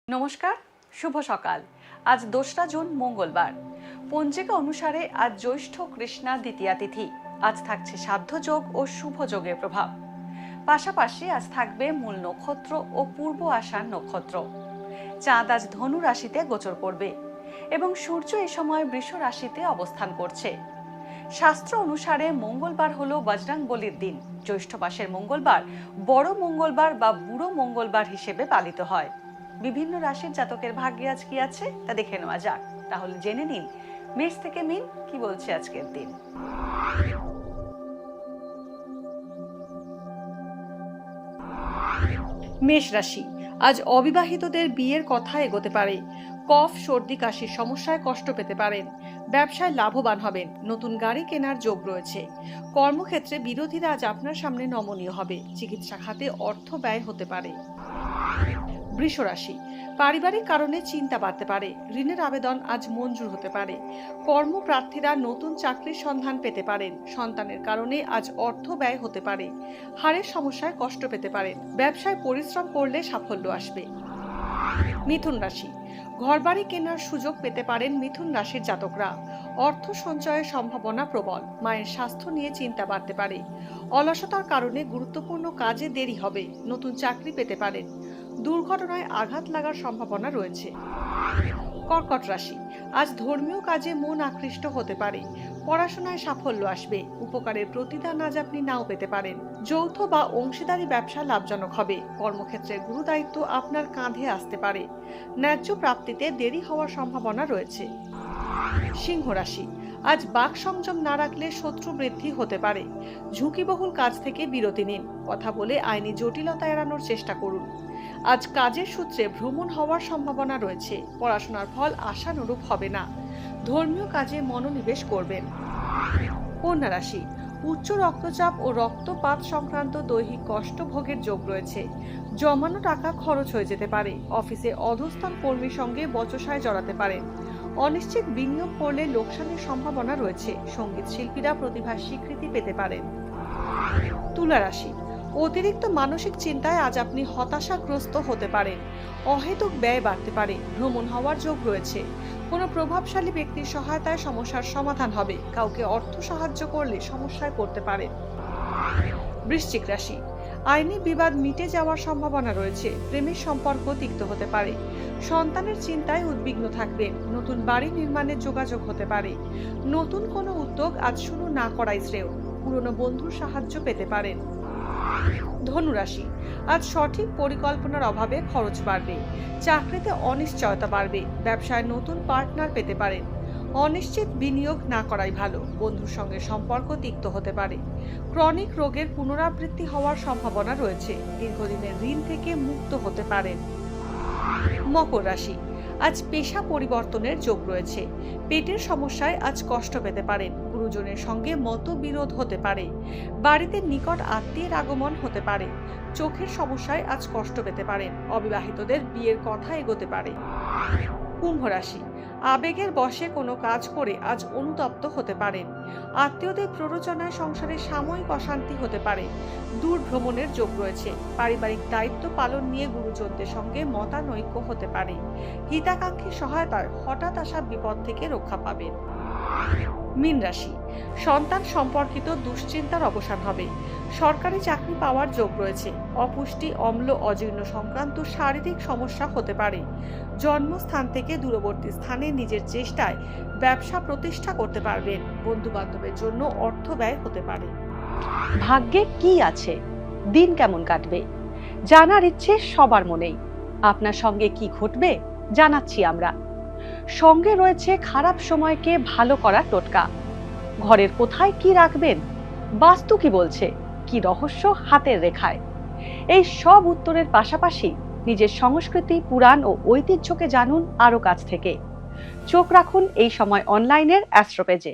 নমস্কার, শুভ সকাল। আজ 2রা জুন মঙ্গলবার। পঞ্জিকা অনুসারে আজ জ্যৈষ্ঠ কৃষ্ণা দ্বিতীয়া তিথি। আজ থাকছে সাধ্য যোগ ও শুভ যোগের প্রভাব। পাশাপাশি আজ থাকবে মূল নক্ষত্র ও পূর্ব আষাঢ় নক্ষত্র। চাঁদ আজ ধনু রাশিতে গোচর করবে এবং সূর্য এই সময় বৃষ রাশিতে অবস্থান করছে। শাস্ত্র অনুসারে মঙ্গলবার হলো বজরংবলির দিন। জ্যৈষ্ঠ মাসের মঙ্গলবার বড় মঙ্গলবার বা বুড়ো মঙ্গলবার হিসেবে পালিত হয়। বিভিন্ন রাশির জাতকের ভাগ্যে আজ কি আছে তা দেখে নেওয়া যাক। তাহলে জেনে নিন মেষ থেকে মিন কি বলছে আজকের দিন। মেষ রাশি, আজ অবিবাহিতদের বিয়ের কথা এগোতে পারে। কফ, সর্দি, কাশির সমস্যায় কষ্ট পেতে পারেন। ব্যবসায় লাভবান হবেন। নতুন গাড়ি কেনার যোগ রয়েছে। কর্মক্ষেত্রে বিরোধীরা আজ আপনার সামনে নমনীয় হবে। চিকিৎসা খাতে অর্থ ব্যয় হতে পারে। বৃষ রাশি, পারিবারিক কারণে চিন্তা বাড়তে পারে। ঋণের আবেদন আজ মঞ্জুর হতে পারে। কর্মপ্রার্থীরা নতুন চাকরির সন্ধান পেতে পারেন। সন্তানের কারণে আজ অর্থ ব্যয় হতে পারে। হাড়ের সমস্যায় কষ্ট পেতে পারেন। ব্যবসায় পরিশ্রম করলে সাফল্য আসবে। মিথুন রাশি, ঘরবাড়ি কেনার সুযোগ পেতে পারেন মিথুন রাশির জাতকরা। অর্থ সঞ্চয়ের সম্ভাবনা প্রবল। মায়ের স্বাস্থ্য নিয়ে চিন্তা বাড়তে পারে। অলসতার কারণে গুরুত্বপূর্ণ কাজে দেরি হবে। নতুন চাকরি পেতে পারেন। দুর্ঘটনায় আঘাত লাগার সম্ভাবনা রয়েছে। কর্কট রাশি, আজ ধর্মীয় কাজে মন আকৃষ্ট হতে পারে। পড়াশোনায় সাফল্য আসবে। উপকারের প্রতিদান আজ আপনি নাও পেতে পারেন। যৌথ বা অংশীদারি ব্যবসা লাভজনক হবে। কর্মক্ষেত্রের গুরুদায়িত্ব আপনার কাঁধে আসতে পারে। ন্যায্য প্রাপ্তিতে দেরি হওয়ার সম্ভাবনা রয়েছে। সিংহ রাশি, আজ বাক সংযম না রাখলে শত্রু বৃদ্ধি হতে পারে। ঝুঁকিবহুল কাজ থেকে বিরতি নিন। কথা বলে আইনি জটিলতা এড়ানোর চেষ্টা করুন। আজ কাজের সূত্রে ভ্রমণ হওয়ার সম্ভাবনা রয়েছে। পড়াশোনার ফল আশানুরূপ হবে না। ধর্মীয় কাজে মনোনিবেশ করবেন। কন্যা রাশি, উচ্চ রক্তচাপ ও রক্তপাত সংক্রান্ত দৈহিক কষ্ট ভোগের যোগ রয়েছে। জমানো টাকা খরচ হয়ে যেতে পারে। অফিসে অধস্তন কর্মীর সঙ্গে বচসায় জড়াতে পারেন। অনিশ্চিত বিনিয়োগ করলে লোকসানের সম্ভাবনা রয়েছে। সঙ্গীত শিল্পীরা প্রতিভার স্বীকৃতি পেতে পারেন। তুলা রাশি, অতিরিক্ত মানসিক চিন্তায় আজ আপনি হতাশাগ্রস্ত হতে পারেন। অহেতুক ব্যয় বাড়তে পারে। ভ্রমণ হওয়ার যোগ রয়েছে। কোনো প্রভাবশালী ব্যক্তির সহায়তায় সমস্যার সমাধান হবে। কাউকে অর্থ সাহায্য করলে সমস্যায় পড়তে পারেন। বৃশ্চিক রাশি, আইনি বিবাদ মিটে যাওয়ার সম্ভাবনা রয়েছে। প্রেমের সম্পর্ক তিক্ত হতে পারে। সন্তানের চিন্তায় উদ্বিগ্ন থাকবেন। নতুন বাড়ি নির্মাণের যোগাযোগ হতে পারে। নতুন কোনো উদ্যোগ আজ শুরু না করাই শ্রেয়। পুরনো বন্ধুর সাহায্য পেতে পারেন। ধনু রাশি, আজ সঠিক পরিকল্পনার অভাবে খরচ বাড়বে। চাকরিতে অনিশ্চয়তা বাড়বে। ব্যবসায় নতুন পার্টনার পেতে পারেন। অনিশ্চিত বিনিয়োগ না করাই ভালো। বন্ধুর সঙ্গে সম্পর্ক তিক্ত হতে পারে। ক্রনিক রোগের পুনরাবৃত্তি হওয়ার সম্ভাবনা রয়েছে। দীর্ঘদিনের ঋণ থেকে মুক্ত হতে পারেন। মকর রাশি, আজ পেশা পরিবর্তনের যোগ রয়েছে। পেটের সমস্যায় আজ কষ্ট পেতে পারেন। গুরুজনের সঙ্গে মতবিরোধ হতে পারে। বাড়িতে নিকট আত্মীয়ের আগমন হতে পারে। চোখের সমস্যায় আজ কষ্ট পেতে পারেন। অবিবাহিতদের বিয়ের কথা এগোতে পারে। কুম্ভ রাশি, আবেগের বশে কোনো কাজ করে আজ অনুতপ্ত হতে পারেন। আত্মীয়দের প্ররোচনায় সংসারে সাময়িক অশান্তি হতে পারে। দূর ভ্রমণের যোগ রয়েছে। পারিবারিক দায়িত্ব পালন নিয়ে গুরুজনদের সঙ্গে মতানৈক্য হতে পারে। হিতাকাঙ্ক্ষী সহায়তায় হঠাৎ আসা বিপদ থেকে রক্ষা পাবেন। মীন রাশি, সন্তান সম্পর্কিত দুশ্চিন্তার অবসান হবে। সরকারি চাকরি পাওয়ার যোগ রয়েছে। অপুষ্টি, অম্ল, অজীর্ণ সংক্রান্ত শারীরিক সমস্যা হতে পারে। জন্মস্থান থেকে দূরবর্তী স্থানে নিজের চেষ্টায় ব্যবসা প্রতিষ্ঠা করতে পারবেন। বন্ধু বান্ধবের জন্য অর্থ ব্যয় হতে পারে। ভাগ্যে কি আছে, দিন কেমন কাটবে, জানার ইচ্ছে সবার মনেই। আপনার সঙ্গে কি ঘটবে জানাচ্ছি আমরা। সঙ্গে রয়েছে খারাপ সময়কে ভালো করার টোটকা। ঘরের কোথায় কি রাখবেন, বাস্তু কি বলছে, কি রহস্য হাতের রেখায়। এই সব উত্তরের পাশাপাশি নিজের সংস্কৃতি, পুরাণ ও ঐতিহ্যকে জানুন আরো কাছ থেকে। চোখ রাখুন এই সময় অনলাইনের অ্যাস্ট্রো পেজে।